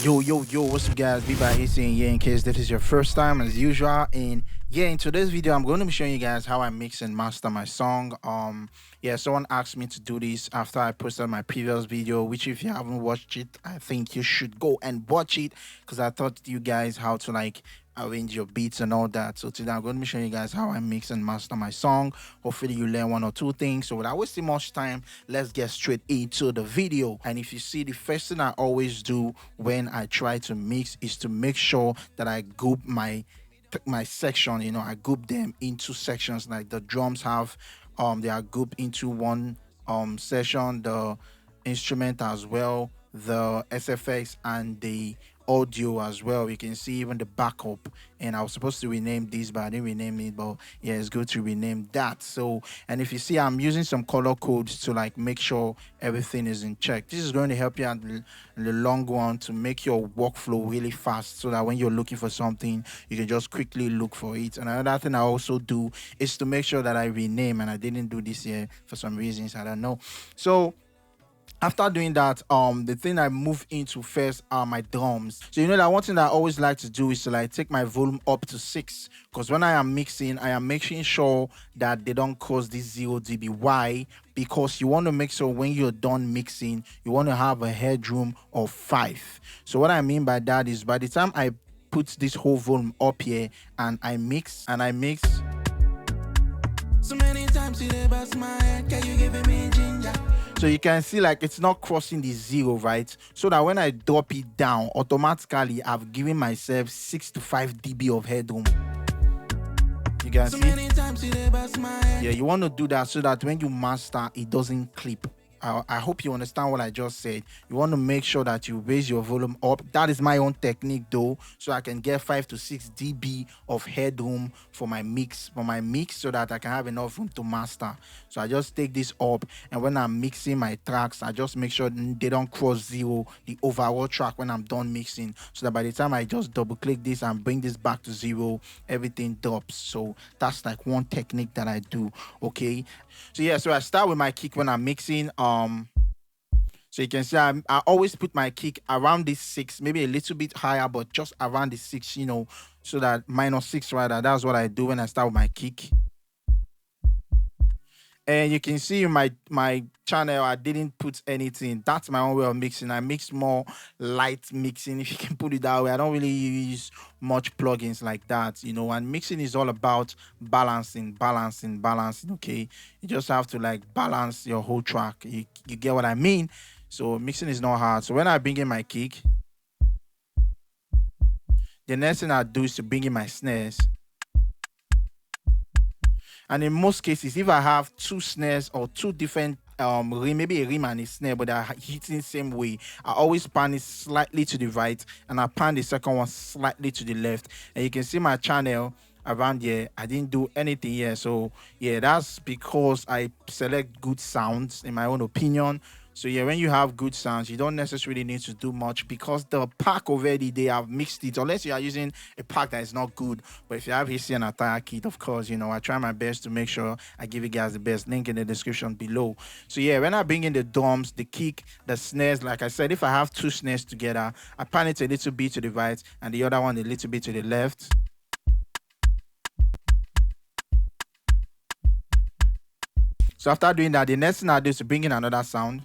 Yo, what's up guys? Be by saying yeah in case this is your first time as usual. And yeah, in today's video I'm going to be showing you guys how I mix and master my song. Yeah, someone asked me to do this after I posted my previous video, which if you haven't watched it, I think you should go and watch it because I taught you guys how to like arrange your beats and all that. So today I'm going to be showing you guys how I mix and master my song. Hopefully you learn one or two things. So without wasting much time, let's get straight into the video. And if you see, the first thing I always do when I try to mix is to make sure that I group my section. I group them into sections. Like the drums have they are grouped into one session, the instrument as well, the SFX and the audio as well. You can see even the backup, and I was supposed to rename this but I didn't rename it, but yeah, it's good to rename that. So, and if you see, I'm using some color codes to like make sure everything is in check. This is going to help you out in the long run to make your workflow really fast, so that when you're looking for something you can just quickly look for it. And another thing I also do is to make sure that I rename, and I didn't do this here for some reasons, I don't know. So after doing that, the thing I move into first are my drums. So that one thing that I always like to do is to like take my volume up to 6, because when I am mixing, I am making sure that they don't cross this 0 dB. Why? Because you want to make sure when you're done mixing, you want to have a headroom of 5. So what I mean by that is, by the time I put this whole volume up here and I mix so many times you bust my head, can you give me ginger? So you can see like it's not crossing the 0, right? So that when I drop it down, automatically I've given myself 6 to 5 dB of headroom. You can see? Yeah, you want to do that so that when you master, it doesn't clip. I hope you understand what I just said. You want to make sure that you raise your volume up. That is my own technique though, so I can get 5 to 6 dB of headroom for my mix, so that I can have enough room to master. So I just take this up, and when I'm mixing my tracks, I just make sure they don't cross 0, the overall track, when I'm done mixing, so that by the time I just double click this and bring this back to 0, everything drops. So that's like one technique that I do. Okay, so yeah, so I start with my kick when I'm mixing. So you can see I always put my kick around this 6, maybe a little bit higher, but just around the 6, so that -6 rather. That's what I do when I start with my kick. And you can see in my channel, I didn't put anything. That's my own way of mixing. I mix more light mixing, if you can put it that way. I don't really use much plugins like that, and mixing is all about balancing, okay? You just have to like balance your whole track. You get what I mean? So mixing is not hard. So when I bring in my kick, the next thing I do is to bring in my snares. And in most cases, if I have 2 snares or 2 different maybe a rim and a snare, but they're hitting the same way, I always pan it slightly to the right, and I pan the second one slightly to the left. And you can see my channel around here, I didn't do anything here. So yeah, that's because I select good sounds, in my own opinion. So yeah, when you have good sounds, you don't necessarily need to do much, because the pack already, they have mixed it, unless you are using a pack that is not good. But if you have HC and attire kit, of course, I try my best to make sure I give you guys the best. Link in the description below. So yeah, when I bring in the drums, the kick, the snares, like I said, if I have 2 snares together, I pan it a little bit to the right and the other one a little bit to the left. So after doing that, the next thing I do is to bring in another sound.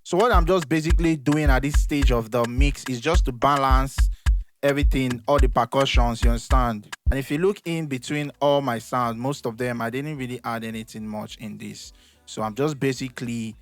So what I'm just basically doing at this stage of the mix is just to balance everything, all the percussions, you understand? And if you look in between all my sounds, most of them, I didn't really add anything much in this. So I'm just basically,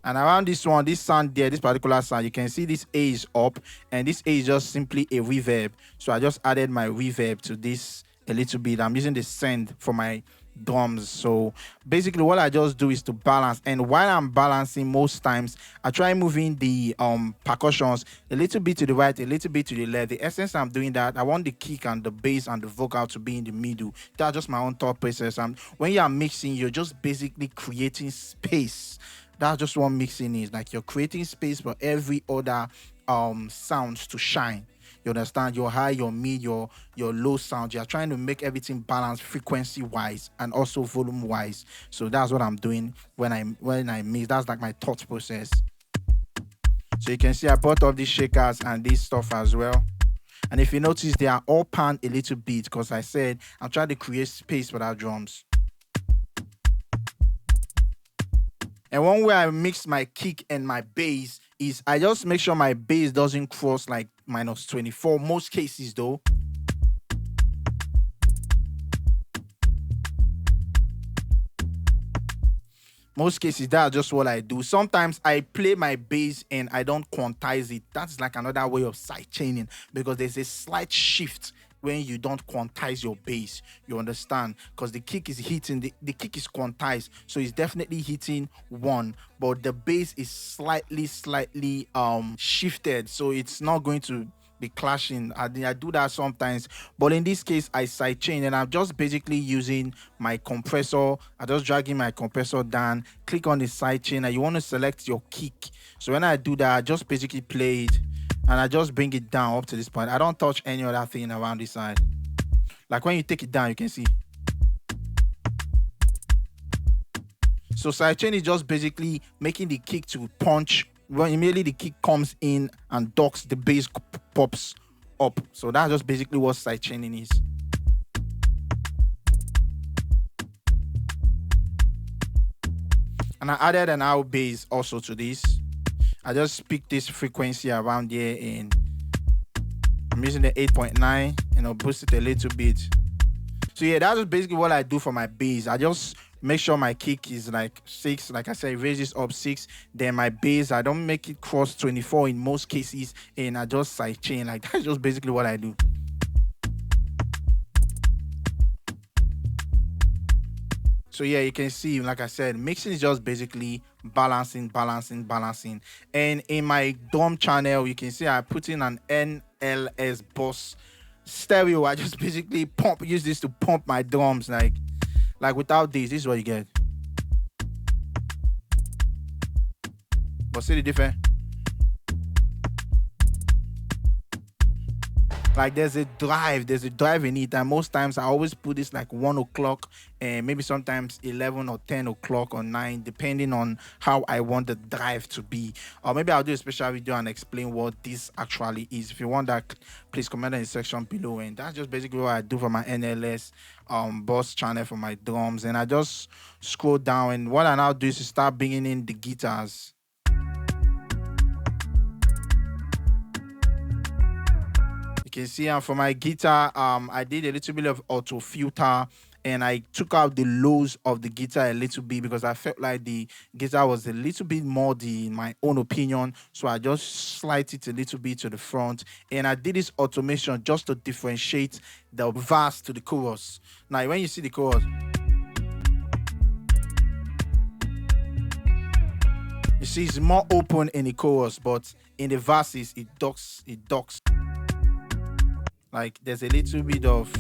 And around this one, this sound there, this particular sound, you can see this A is up, and this A is just simply a reverb. So I just added my reverb to this a little bit. I'm using the send for my drums. So basically what I just do is to balance, and while I'm balancing, most times I try moving the percussions a little bit to the right, a little bit to the left. The essence I'm doing that, I want the kick and the bass and the vocal to be in the middle. That's just my own thought process. When you are mixing, you're just basically creating space. That's just what mixing is. Like, you're creating space for every other sounds to shine. You understand? Your high, your mid, your low sound. You're trying to make everything balanced frequency wise and also volume wise. So that's what I'm doing when I mix. That's like my thought process. So you can see I brought up these shakers and this stuff as well. And if you notice, they are all panned a little bit because I said I'm trying to create space for that drums. And one way I mix my kick and my bass is I just make sure my bass doesn't cross like -24. Most cases though. Most cases, that's just what I do. Sometimes I play my bass and I don't quantize it. That's like another way of sidechaining because there's a slight shift when you don't quantize your bass. You understand? Because the kick is hitting, the kick is quantized, so it's definitely hitting one, but the bass is slightly shifted, so it's not going to be clashing. I do that sometimes, but in this case I sidechain and I'm just basically using my compressor. I just dragging my compressor down, click on the sidechain, and you want to select your kick. So when I do that, I just basically play it and I just bring it down up to this point. I don't touch any other thing around this side. Like when you take it down, you can see. So sidechain is just basically making the kick to punch. When immediately the kick comes in and docks, the bass pops up. So that's just basically what sidechaining is. And I added an out bass also to this. I just picked this frequency around here and I'm using the 8.9 and I'll boost it a little bit. So yeah, that's basically what I do for my bass. I just make sure my kick is like 6. Like I said, raise this up 6. Then my bass, I don't make it cross 24 in most cases, and I just sidechain. Like that's just basically what I do. So yeah, you can see, like I said, mixing is just basically balancing. And in my drum channel, you can see I put in an NLS Boss stereo. I just basically use this to pump my drums. Like without this is what you get. But see the difference? Like there's a drive in it, and most times I always put this like 1 o'clock and maybe sometimes 11 or 10 o'clock or 9, depending on how I want the drive to be. Or maybe I'll do a special video and explain what this actually is. If you want that, please comment in the section below. And that's just basically what I do for my NLS Boss channel for my drums. And I just scroll down, and what I now do is to start bringing in the guitars. You can see, and for my guitar, I did a little bit of auto filter and I took out the lows of the guitar a little bit because I felt like the guitar was a little bit muddy in my own opinion. So I just slide it a little bit to the front, and I did this automation just to differentiate the verse to the chorus. Now, when you see the chorus, you see it's more open in the chorus, but in the verses it ducks. Like there's a little bit of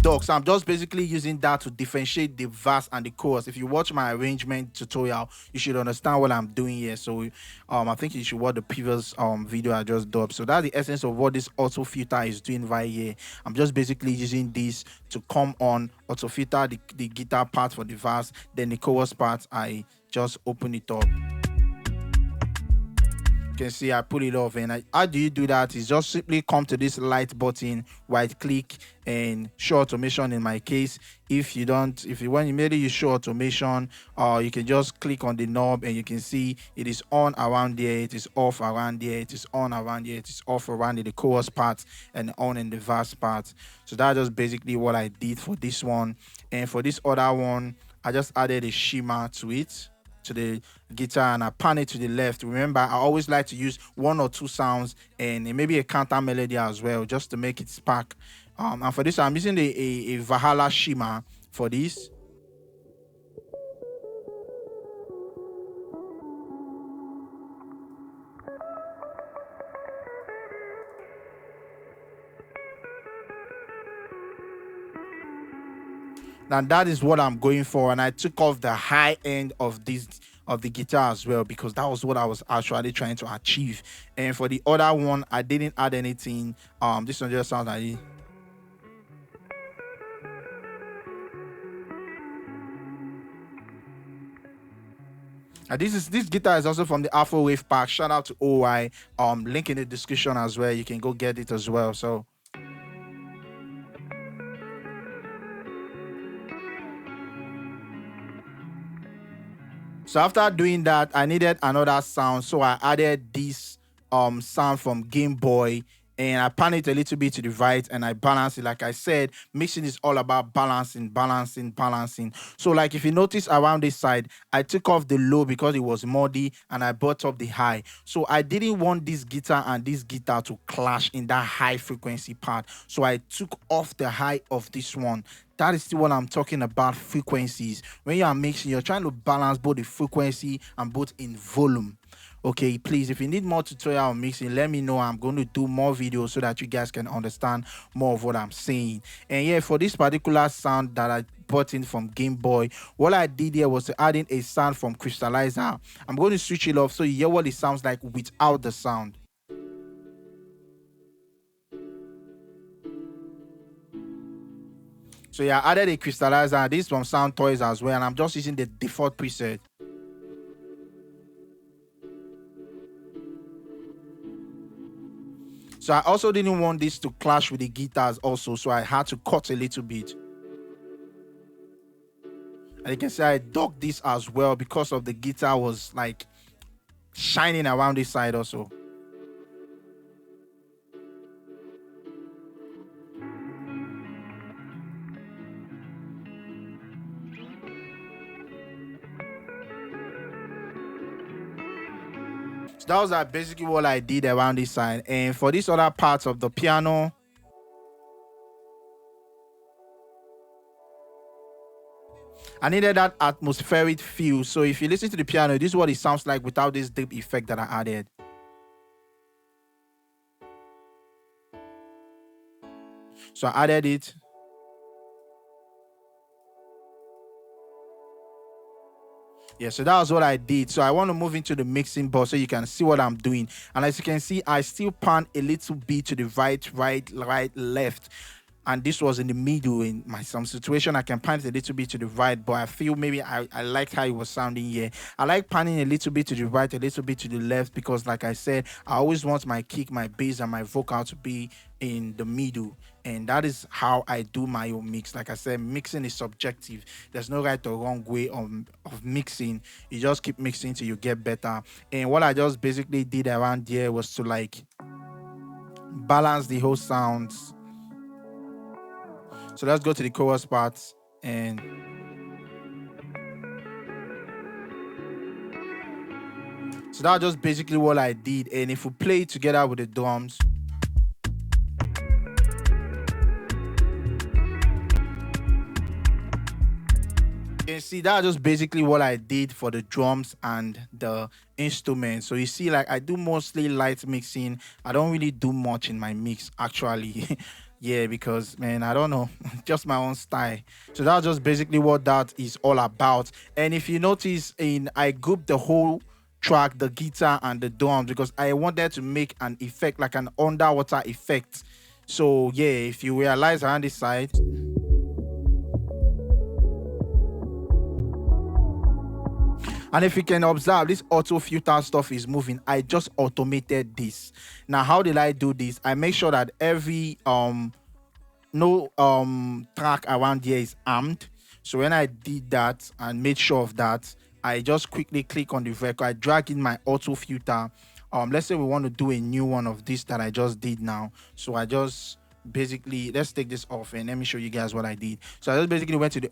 duck. So I'm just basically using that to differentiate the verse and the chorus. If you watch my arrangement tutorial, you should understand what I'm doing here. So I think you should watch the previous video I just dropped. So that's the essence of what this auto filter is doing right here. I'm just basically using this to come on, auto filter the guitar part for the verse, then the chorus part I just open it up. You can see I put it off, and how do you do that is just simply come to this light button, right click and show automation. In my case, if you want immediately you show automation, you can just click on the knob and you can see it is on around there, it is off around there, it is on around here, it is off around the chorus part and on in the verse part. So that's just basically what I did for this one. And for this other one, I just added a shimmer to it, to the guitar, and I pan it to the left. Remember, I always like to use 1 or 2 sounds and maybe a counter melody as well, just to make it spark. And for this, I'm using a Valhalla shimmer for this. Now that is what I'm going for, and I took off the high end of this of the guitar as well, because that was what I was actually trying to achieve. And for the other one, I didn't add anything. This one just sounds like. This guitar is also from the Afro Wave pack. Shout out to OY. Link in the description as well. You can go get it as well. So after doing that, I needed another sound, so I added this sound from Game Boy, and I pan it a little bit to the right, and I balance it. Like I said, mixing is all about balancing. So like if you notice around this side, I took off the low because it was muddy, and I brought up the high. So I didn't want this guitar and this guitar to clash in that high frequency part. So I took off the high of this one. That is still what I'm talking about, frequencies. When you are mixing, you're trying to balance both the frequency and both in volume. Okay, please, if you need more tutorial on mixing, let me know. I'm going to do more videos so that you guys can understand more of what I'm saying. And yeah, for this particular sound that I brought in from Game Boy, what I did here was to add in a sound from Crystallizer. I'm going to switch it off so you hear what it sounds like without the sound. So yeah, I added a Crystallizer. This is from Sound Toys as well, and I'm just using the default preset. So I also didn't want this to clash with the guitars also, so I had to cut a little bit. And you can see I dug this as well because of the guitar was like shining around this side also. So that was basically what I did around this side. And for these other parts of the piano, I needed that atmospheric feel. So if you listen to the piano, this is what it sounds like without this deep effect that I added. So I added it. Yeah, so that was what I did. So I want to move into the mixing board so you can see what I'm doing. And as you can see, I still pan a little bit to the right, left. And this was in the middle. In some situation, I can pan it a little bit to the right, but I feel maybe I liked how it was sounding here. I like panning a little bit to the right, a little bit to the left, because like I said, I always want my kick, my bass, and my vocal to be in the middle. And that is how I do my own mix. Like I said, mixing is subjective. There's no right or wrong way of mixing. You just keep mixing till you get better. And what I just basically did around here was to like balance the whole sounds. So let's go to the chorus parts, and so that's just basically what I did. And if we play it together with the drums, you can see that's just basically what I did for the drums and the instruments. So you see, like I do mostly light mixing. I don't really do much in my mix actually. Yeah, because man, I don't know, just my own style. So that's just basically what that is all about. And if you notice, I grouped the whole track, the guitar and the drums, because I wanted to make an effect, like an underwater effect. So yeah, if you realize around this side, and if you can observe, this auto filter stuff is moving. I just automated this. Now, how did I do this? I make sure that every no track around here is armed. So when I did that and made sure of that, I just quickly click on the record. I drag in my auto filter. Let's say we want to do a new one of this that I just did now. So I just basically, let's take this off and let me show you guys what I did. So I just basically went to the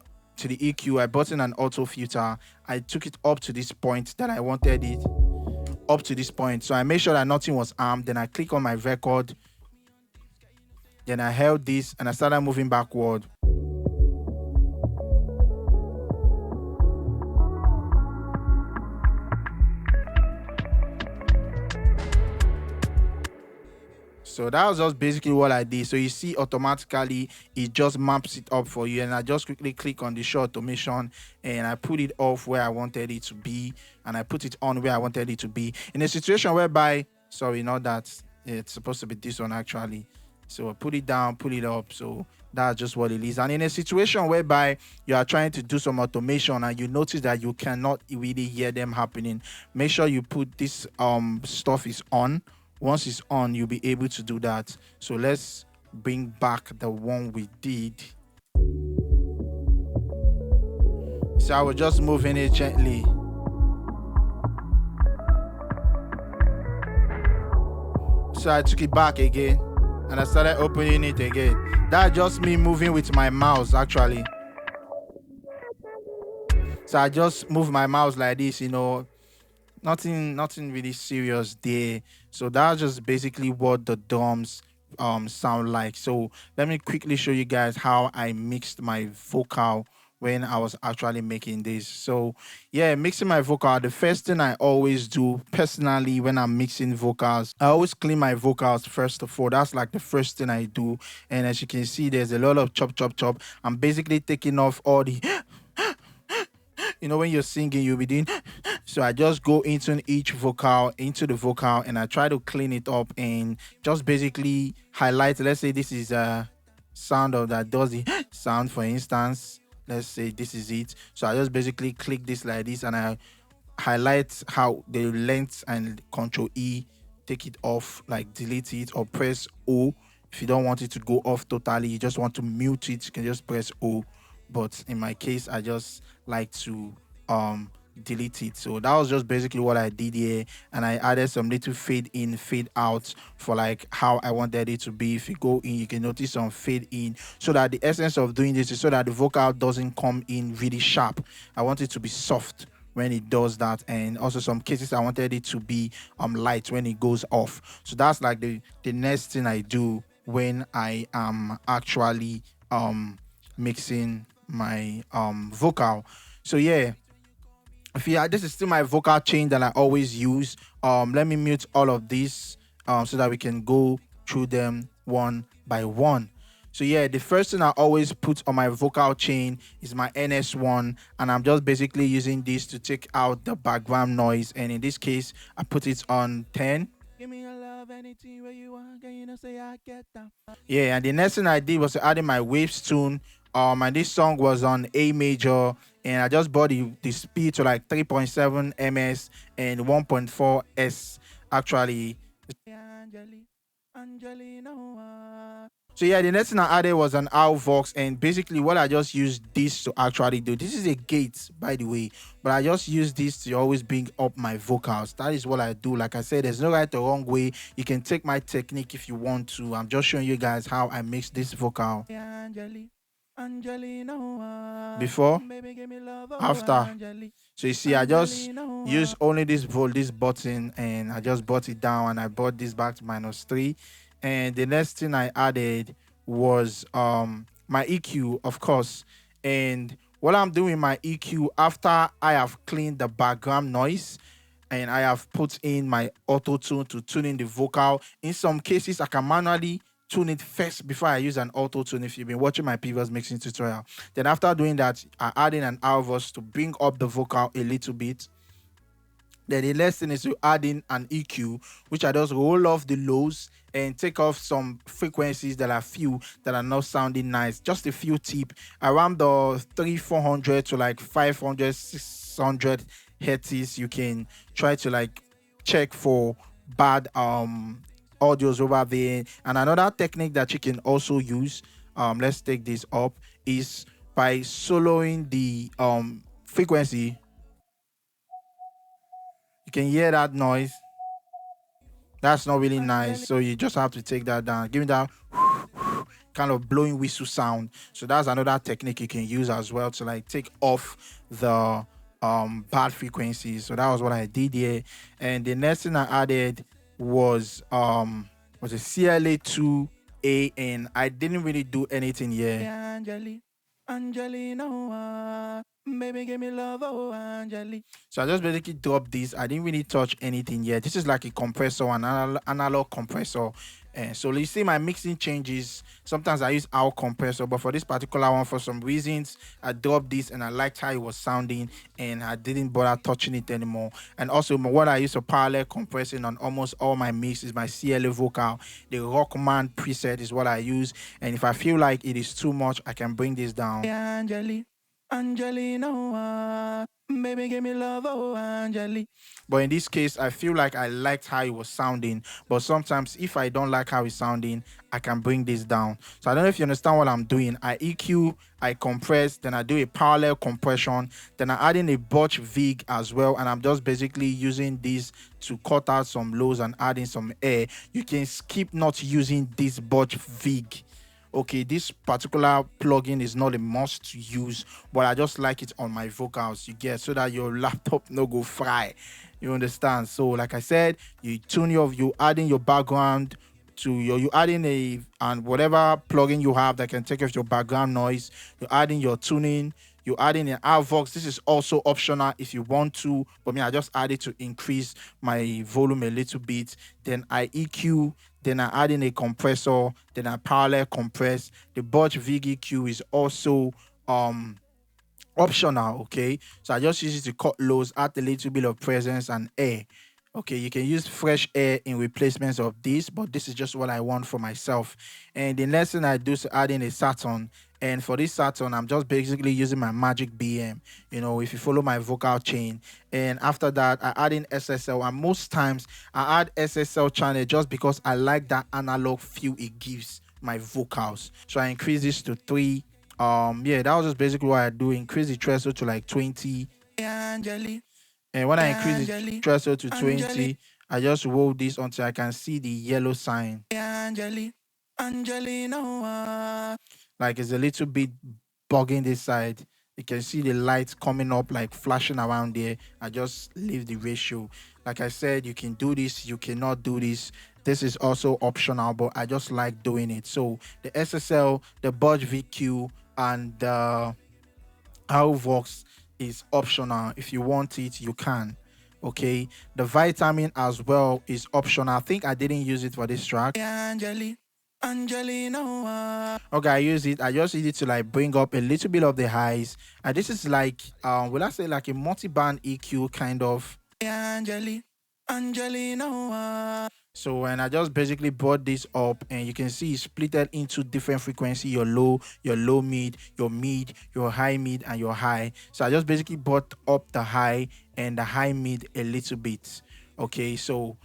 EQ, I brought in an auto filter, I took it up to this point that I wanted it, up to this point. So I made sure that nothing was armed. Then I click on my record, then I held this and I started moving backward. So that was just basically what I did. So you see automatically it just maps it up for you, and I just quickly click on the show automation and I put it off where I wanted it to be, and I put it on where I wanted it to be. In a situation whereby, sorry, not that, it's supposed to be this one actually. So I put it down, put it up. So that's just what it is. And in a situation whereby you are trying to do some automation and you notice that you cannot really hear them happening, make sure you put this stuff is on. Once it's on, you'll be able to do that. So let's bring back the one we did. So I was just moving it gently. So I took it back again and I started opening it again. That's just me moving with my mouse actually. So I just move my mouse like this, you know, nothing really serious there. So that's just basically what the drums sound like. So let me quickly show you guys how I mixed my vocal when I was actually making this. So yeah, mixing my vocal, the first thing I always do personally when I'm mixing vocals, I always clean my vocals first of all. That's like the first thing I do. And as you can see, there's a lot of chop chop chop. I'm basically taking off all the you know, when you're singing, you'll be doing so I just go into the vocal, and I try to clean it up and just basically highlight. Let's say this is a sound of that does the sound, for instance. Let's say this is it. So I just basically click this like this and I highlight how the length and Control E, take it off, like delete it, or press O. If you don't want it to go off totally, you just want to mute it, you can just press O. But in my case, I just like to delete it. So that was just basically what I did here, and I added some little fade in, fade out for like how I wanted it to be. If you go in, you can notice some fade in, so that the essence of doing this is so that the vocal doesn't come in really sharp. I want it to be soft when it does that, and also some cases I wanted it to be light when it goes off. So that's like the next thing I do when I am actually mixing my vocal. So yeah, this is still my vocal chain that I always use. Let me mute all of these so that we can go through them one by one. So yeah, the first thing I always put on my vocal chain is my NS1, and I'm just basically using this to take out the background noise, and in this case I put it on 10. Give me your love, anything where you want, can you know say I get that? Yeah, and the next thing I did was adding my waves tune. And this song was on A major, and I just brought the speed to like 3.7 ms and 1.4 s actually. So yeah, the next thing I added was an Vox, and basically what I just used this to actually do. This is a gate, by the way, but I just use this to always bring up my vocals. That is what I do. Like I said, there's no right or wrong way. You can take my technique if you want to. I'm just showing you guys how I mix this vocal. Before, after. So you see, I just use only this button, and I just brought it down, and I brought this back to -3. And the next thing I added was my EQ, of course. And what I'm doing my EQ, after I have cleaned the background noise and I have put in my auto tune to tune in the vocal. In some cases, I can manually tune it first before I use an auto tune. If you've been watching my previous mixing tutorial, then after doing that, I add in an voice to bring up the vocal a little bit. Then the next thing is to add in an EQ, which I just roll off the lows and take off some frequencies that are few, that are not sounding nice. Just a few tip around the 400 to like 500, 600 hertz. You can try to like check for bad audios over there. And another technique that you can also use, let's take this up, is by soloing the frequency. You can hear that noise. That's not really nice, so you just have to take that down. Give me that kind of blowing whistle sound. So that's another technique you can use as well to like take off the bad frequencies. So that was what I did here. And the next thing I added was a CLA2A, and I didn't really do anything here. Angelina, baby, give me love, oh Angeli. So I just basically dropped this. I didn't really touch anything yet. This is like a compressor, an analog compressor, And so you see my mixing changes. Sometimes I use our compressor, but for this particular one, for some reasons, I dropped this and I liked how it was sounding and I didn't bother touching it anymore. And also what I use for parallel compressing on almost all my mix is my CLA vocal. The Rockman preset is what I use. And if I feel like it is too much, I can bring this down. Angelina, baby, give me love, oh Angeli. But in this case, I feel like I liked how it was sounding. But sometimes if I don't like how it's sounding, I can bring this down. So I don't know if you understand what I'm doing. I EQ, I compress, then I do a parallel compression, then I add in a Butch Vig as well, and I'm just basically using this to cut out some lows and add in some air. You can skip not using this Butch Vig. Okay, this particular plugin is not a must to use, but I just like it on my vocals, you get, so that your laptop no go fry. You understand? So like I said, you tune you add in your background to you add in and whatever plugin you have that can take off your background noise. You add in your tuning, you add in an Avox. This is also optional if you want to, but me, I just add it to increase my volume a little bit. Then I EQ, then I add in a compressor, then I parallel compress. The Butch Vig EQ is also optional, okay? So I just use it to cut lows, add a little bit of presence and air. Okay, you can use fresh air in replacements of this, but this is just what I want for myself. And the next thing I do is add in a Saturn. And for this Saturn, I'm just basically using my Magic BM, you know, if you follow my vocal chain. And after that, I add in SSL. And most times, I add SSL channel just because I like that analog feel it gives my vocals. So I increase this to 3. Yeah, that was just basically what I do. Increase the threshold to like 20. And when I increase the threshold to 20, I just roll this until I can see the yellow sign. Like it's a little bit bugging this side. You can see the lights coming up, like flashing around there. I just leave the ratio. Like I said, you can do this, you cannot do this. This is also optional, but I just like doing it. So the SSL, the Butch VQ, and the Avox is optional. If you want it, you can. Okay, the vitamin as well is optional. I think I didn't use it for this track. Okay, I use it. I just use it to like bring up a little bit of the highs. And this is like will I say like a multi-band EQ kind of. So when I just basically brought this up, and you can see it's splitted into different frequency, your low mid, your high mid, and your high. So I just basically brought up the high and the high mid a little bit. Okay, so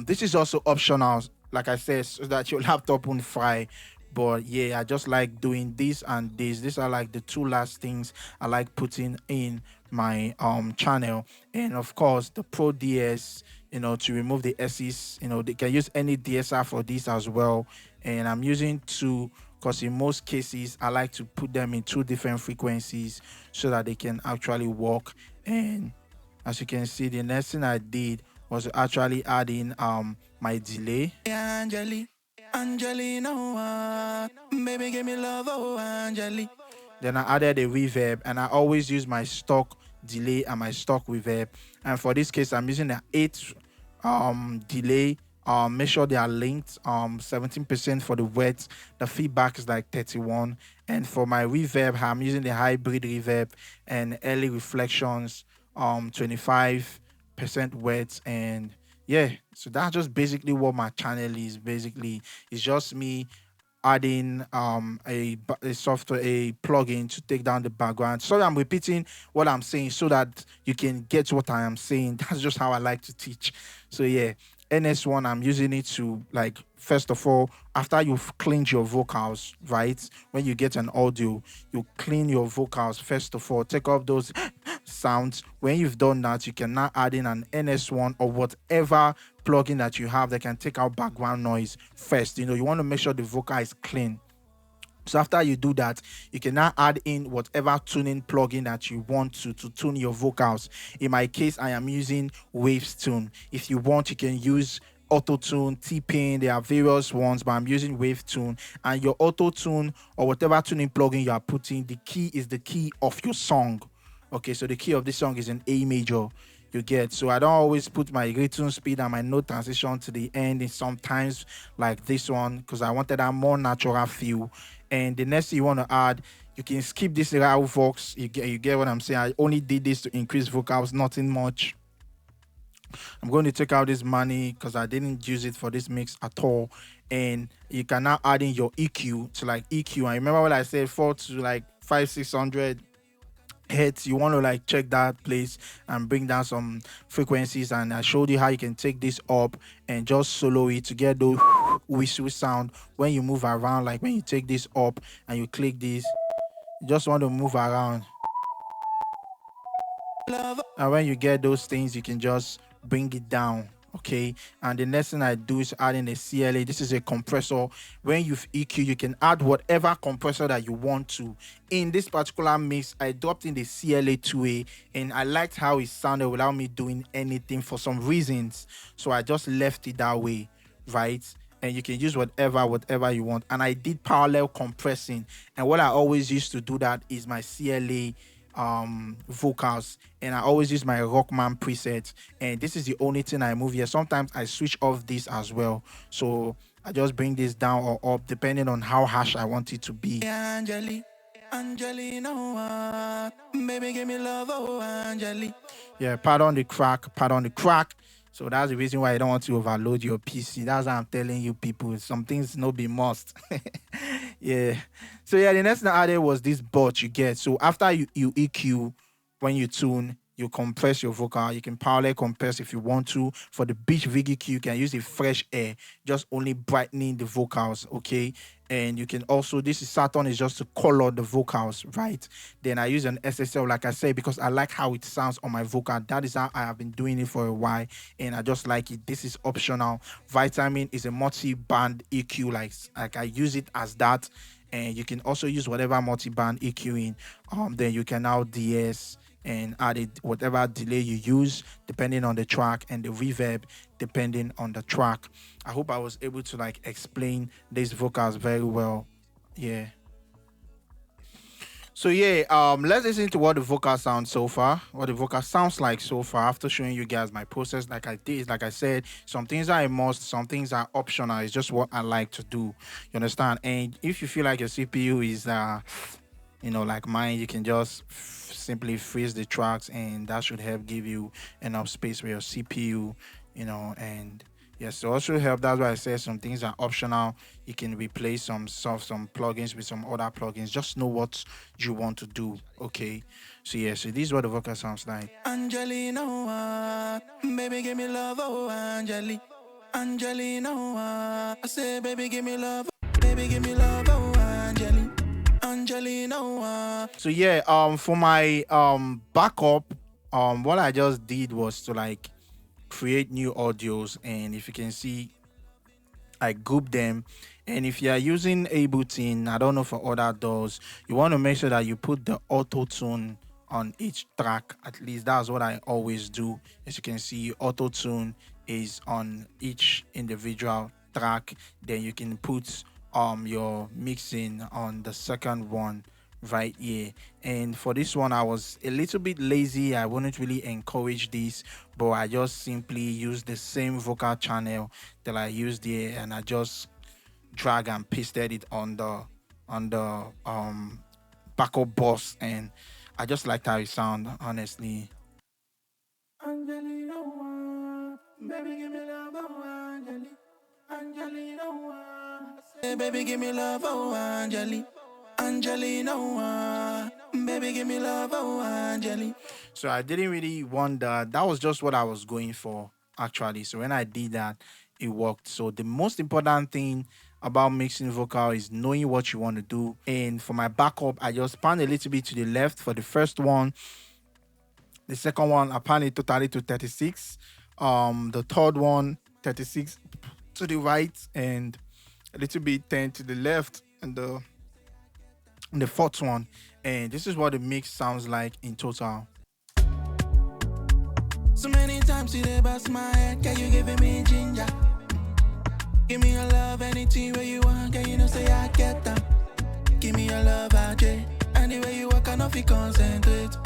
this is also optional, like I said, so that your laptop won't fry. But yeah, I just like doing this and this. These are like the two last things I like putting in my channel. And of course the Pro DS, you know, to remove the S's. You know, they can use any DSR for this as well. And I'm using 2 because in most cases I like to put them in 2 different frequencies so that they can actually work. And as you can see, the next thing I did was to actually add in my delay. Angelina, baby, give me love, oh Angeli. Then I added a reverb, and I always use my stock delay and my stock reverb. And for this case, I'm using the 8 delay. Make sure they are linked. 17% for the wet. The feedback is like 31. And for my reverb, I'm using the hybrid reverb and early reflections. 25% wet. And yeah, so that's just basically what my channel is. Basically, it's just me adding a software, a plugin to take down the background. Sorry, I'm repeating what I'm saying so that you can get what I am saying. That's just how I like to teach. So yeah, NS1, I'm using it to, like, first of all, after you've cleaned your vocals, right? When you get an audio, you clean your vocals first of all, take off those sounds. When you've done that, you can now add in an NS1 or whatever plugin that you have that can take out background noise first. You know, you want to make sure the vocal is clean. So after you do that, you can now add in whatever tuning plugin that you want to tune your vocals. In my case, I am using Waves Tune. If you want, you can use Auto Tune, T-Pain. There are various ones, but I'm using Wave Tune. And your Auto Tune or whatever tuning plugin you are putting, the key is the key of your song. Okay, so the key of this song is an A major. you get. So I don't always put my return speed and my note transition to the end in sometimes like this one, because I wanted a more natural feel. And the next thing you want to add, you can skip this raw vox. You get what I'm saying. I only did this to increase vocals, nothing much. I'm going to take out this money because I didn't use it for this mix at all. And you can now add in your EQ to like EQ. And remember what I said, 4 to like 500-600 hertz. You want to like check that place and bring down some frequencies. And I showed you how you can take this up and just solo it to get those whistle sound when you move around. Like when you take this up and you click this, you just want to move around. And when you get those things, you can just bring it down. Okay, and the next thing I do is add in a CLA. This is a compressor. When you've EQ, you can add whatever compressor that you want to. In this particular mix, I dropped in the CLA 2A, and I liked how it sounded without me doing anything for some reasons. So I just left it that way, right? And you can use whatever you want. And I did parallel compressing. And what I always used to do that is my CLA vocals, and I always use my Rockman preset, and this is the only thing I move here. Sometimes I switch off this as well, so I just bring this down or up depending on how harsh I want it to be. Angelina, baby, give me love, oh Angeli. Yeah, pardon the crack. So that's the reason why I don't want to overload your PC. That's what I'm telling you people. Some things no be must. Yeah. So yeah, the next thing I added was this bot you get. So after you EQ, when you tune, you compress your vocal. You can parallel compress if you want to. For the beach VGQ, you can use a fresh air, just only brightening the vocals, okay? And you can also, this is Saturn, is just to color the vocals, right? Then I use an SSL, like I said, because I like how it sounds on my vocal. That is how I have been doing it for a while, and I just like it. This is optional. Vitamin is a multi-band EQ, like I use it as that. And you can also use whatever multi-band EQ in. Then you can now de-ess and add it, whatever delay you use depending on the track, and the reverb depending on the track. I hope I was able to like explain these vocals very well. Yeah. So yeah, let's listen to what the vocal sounds so far, what the vocal sounds like so far after showing you guys my process. Like I did, like I said, some things are a must, some things are optional. It's just what I like to do. You understand? And if you feel like your CPU is like mine, you can just simply freeze the tracks, and that should help give you enough space for your CPU, and yes, to also help. That's why I said some things are optional. You can replace some plugins with some other plugins. Just know what you want to do, okay? So yeah, so this is what the vocal sounds like. Angelina, baby, give me love, oh Angeli. Angelina, I say, baby, give me love, oh Angeli. Angelina. So yeah, for my backup, what I just did was to like create new audios, and if you can see, I group them. And if you are using Ableton, I don't know for other DAWs, you want to make sure that you put the auto tune on each track. At least that's what I always do. As you can see, auto tune is on each individual track. Then you can put your mixing on the second one right here. And for this one, I was a little bit lazy. I wouldn't really encourage this, but I just simply used the same vocal channel that I used here, and I just drag and pasted it on the backup boss, and I just liked how it sound, honestly. Angelina, baby, give me love, oh Angeli. Angelina, baby, give me love, oh Angeli. Angelina, baby, give me love, oh Angeli. So I didn't really want that. That was just what I was going for, actually. So when I did that, it worked. So the most important thing about mixing vocal is knowing what you want to do. And for my backup, I just pan a little bit to the left for the first one. The second one, I pan it totally to 36. The third one, 36 to the right, and a little bit 10 to the left, and the fourth one. And this is what the mix sounds like in total. So many times you bust my head, can you give me ginger? Give me your love, anything where you want, can you know say I get that? Give me your love, AJ. Anyway you work, I know if you concentrate.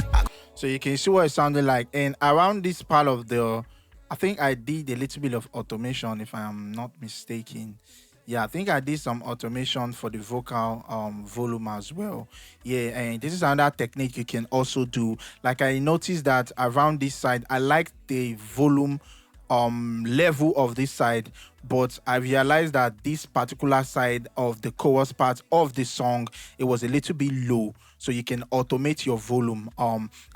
So you can see what it sounded like. And around this part of the, I think I did a little bit of automation, if I'm not mistaken. Yeah, I think I did some automation for the vocal volume as well. Yeah, and this is another technique you can also do. Like I noticed that around this side, I like the volume level of this side, but I realized that this particular side of the chorus part of the song, it was a little bit low. So you can automate your volume.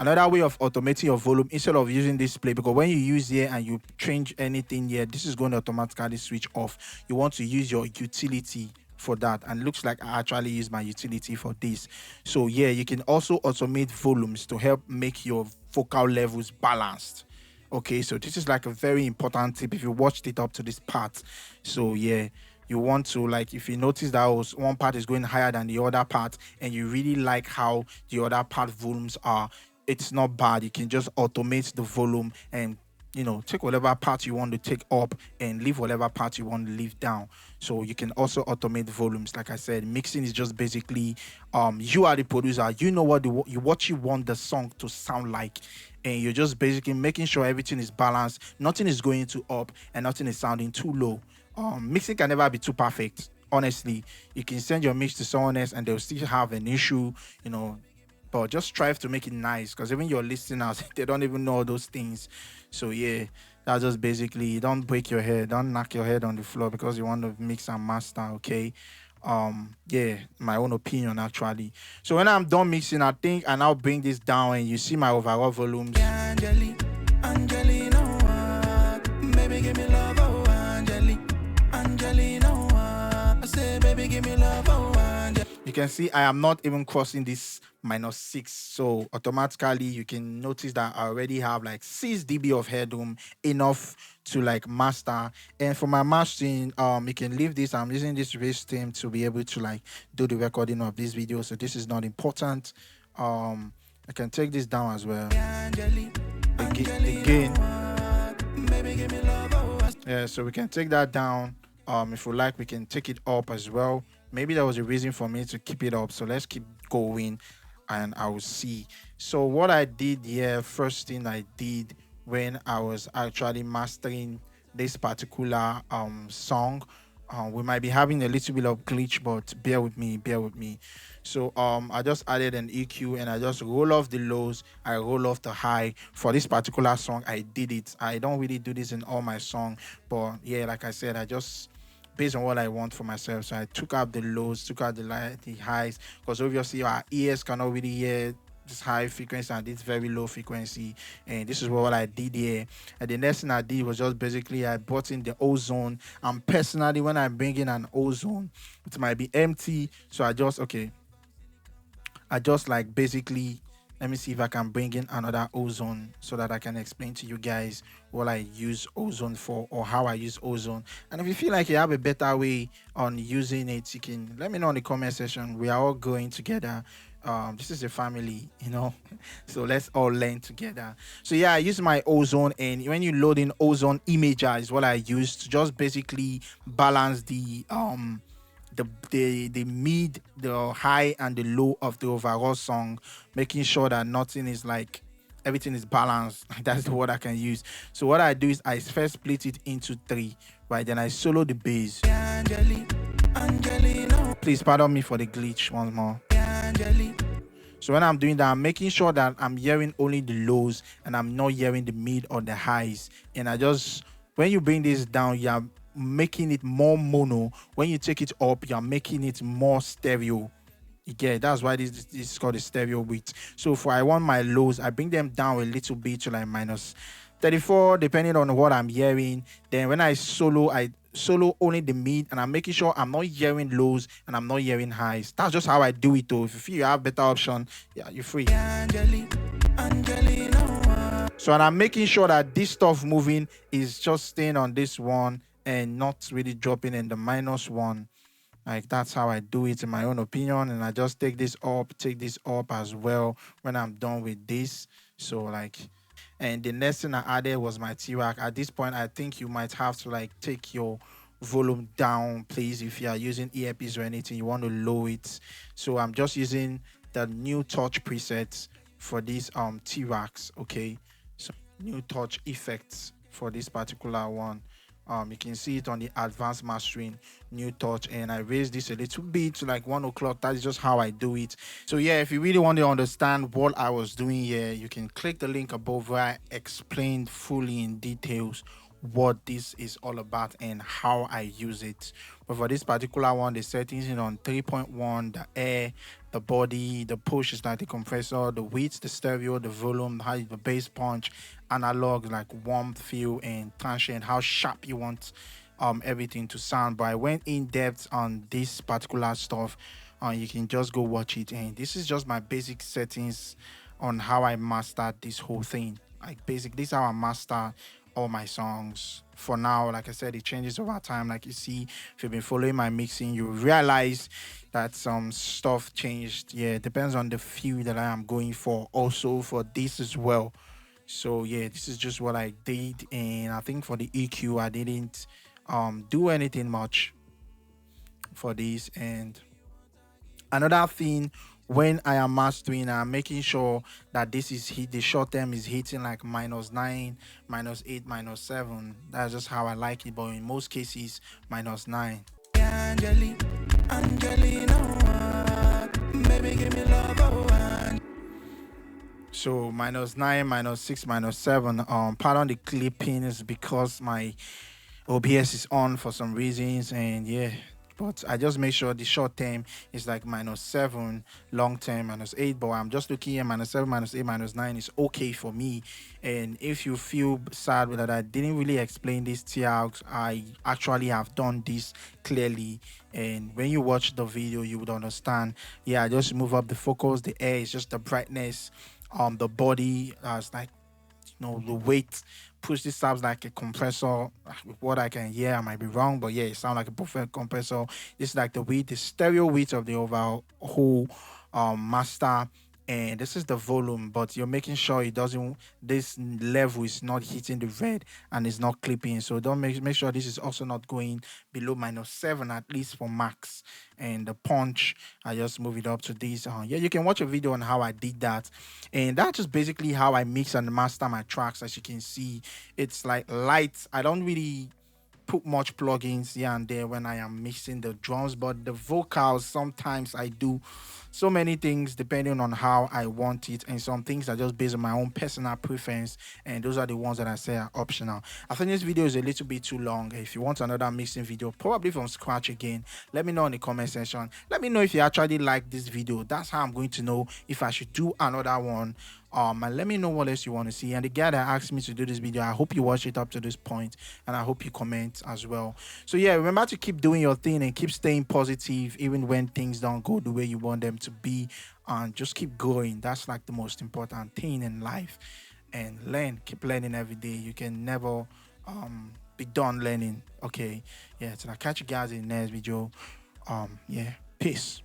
Another way of automating your volume, instead of using this play, because when you use here and you change anything here, this is going to automatically switch off. You want to use your utility for that, and it looks like I actually use my utility for this. So yeah, you can also automate volumes to help make your vocal levels balanced. Okay, so this is like a very important tip if you watched it up to this part. So yeah, you want to, like, if you notice that one part is going higher than the other part and you really like how the other part volumes are, it's not bad. You can just automate the volume and, you know, take whatever part you want to take up and leave whatever part you want to leave down. So you can also automate volumes. Like I said, mixing is just basically you are the producer, you know what you want the song to sound like, and you're just basically making sure everything is balanced, nothing is going too up and nothing is sounding too low. Mixing can never be too perfect. Honestly, you can send your mix to someone else and they'll still have an issue, you know, but just strive to make it nice, because even your listeners, they don't even know those things. So yeah, that's just basically, don't break your head, don't knock your head on the floor because you want to mix and master. Okay, yeah, my own opinion actually. So when I'm done mixing, I think I now bring this down and you see my overall volumes. Baby, give me love, oh, Angelina, I say, baby, give me love, oh, you can see I am not even crossing this -6, so automatically you can notice that I already have like 6 dB of headroom, enough to like master. And for my mastering, you can leave this. I'm using this race team to be able to like do the recording of this video, so this is not important. I can take this down as well again. Yeah, so we can take that down. If we like, we can take it up as well. Maybe there was a reason for me to keep it up, so let's keep going and I will see. So what I did here, first thing I did when I was actually mastering this particular song, we might be having a little bit of glitch, but bear with me. So I just added an EQ and I just roll off the lows, I roll off the high. For this particular song, I did it. I don't really do this in all my songs, but yeah, like I said, I just, based on what I want for myself, so I took out the lows, took out the highs, because obviously our ears cannot really hear this high frequency and this very low frequency. And this is what I did here. And the next thing I did was just basically I brought in the Ozone. And personally, when I bring in an Ozone, it might be empty, so I just like basically, let me see if I can bring in another Ozone so that I can explain to you guys what I use Ozone for, or how I use Ozone. And if you feel like you have a better way on using it, you can let me know in the comment section. We are all going together. This is a family, you know, so let's all learn together. So yeah, I use my Ozone, and when you load in Ozone Imager is what I use to just basically balance the mid, the high and the low of the overall song, making sure that nothing is like, everything is balanced. That's the word I can use. So what I do is I first split it into 3, right? Then I solo the bass. Please pardon me for the glitch once more. So when I'm doing that, I'm making sure that I'm hearing only the lows and I'm not hearing the mid or the highs. And I just, when you bring this down, you're making it more mono. When you take it up, you're making it more stereo. Yeah, that's why this is called a stereo beat. So if I want my lows, I bring them down a little bit to like -34, depending on what I'm hearing. Then when I solo only the mid, and I'm making sure I'm not hearing lows and I'm not hearing highs. That's just how I do it though. If you feel you have better option, yeah, you're free. So, and I'm making sure that this stuff moving is just staying on this one and not really dropping in the -1. Like, that's how I do it in my own opinion. And I just take this up as well when I'm done with this. So like, and the next thing I added was my T-Rack. At this point, I think you might have to like take your volume down, please. If you are using earpiece or anything, you want to lower it. So I'm just using the new touch presets for these T-Racks. Okay, so new touch effects for this particular one. You can see it on the advanced mastering, new touch, and I raised this a little bit to like 1 o'clock. That's just how I do it. So yeah, if you really want to understand what I was doing here, you can click the link above where I explained fully in details what this is all about and how I use it. But for this particular one, the settings is on 3.1, the air, the body, the push is like the compressor, the width, the stereo, the volume, the height, the bass punch, analog like warmth, feel, and transient, how sharp you want everything to sound. But I went in depth on this particular stuff. You can just go watch it, and this is just my basic settings on how I mastered this whole thing. Like basic, this is how I master all my songs for now. Like I said, it changes over time. Like you see, if you've been following my mixing, you realize that some stuff changed. Yeah, it depends on the feel that I am going for, also for this as well. So yeah, this is just what I did. And I think for the EQ, I didn't do anything much for this. And another thing, when I am mastering, I'm making sure that this is hit, the short term is hitting like -9, -8, -7. That's just how I like it. But in most cases, -9. Baby, give me love, so -9, -6, -7. Pardon the clipping is because my OBS is on for some reasons, and yeah, but I just make sure the short term is like -7, long term -8. But I'm just looking at -7, -8, -9 is okay for me. And if you feel sad that I didn't really explain this to you, I actually have done this clearly. And when you watch the video, you would understand. Yeah, I just move up the focus, the air is just the brightness, the body as like, you know, the weight. Push this sounds like a compressor. What I can hear, I might be wrong, but yeah, it sounds like a perfect compressor. This is like the weight, the stereo weight of the overall whole master. And this is the volume, but you're making sure it doesn't, this level is not hitting the red and it's not clipping. So don't make sure this is also not going below -7, at least for max. And the punch, I just move it up to this. Yeah, you can watch a video on how I did that. And that's just basically how I mix and master my tracks. As you can see, it's like light. I don't really put much plugins here and there when I am mixing the drums, but the vocals sometimes I do so many things depending on how I want it, and some things are just based on my own personal preference, and those are the ones that I say are optional. I think this video is a little bit too long. If you want another mixing video, probably from scratch again, let me know in the comment section. Let me know if you actually like this video. That's how I'm going to know if I should do another one. And let me know what else you want to see. And the guy that asked me to do this video, I hope you watch it up to this point, and I hope you comment as well. So yeah, remember to keep doing your thing and keep staying positive even when things don't go the way you want them to be, and just keep going. That's like the most important thing in life. And learn, keep learning every day. You can never be done learning. Okay, yeah, so I'll catch you guys in the next video. Yeah, peace.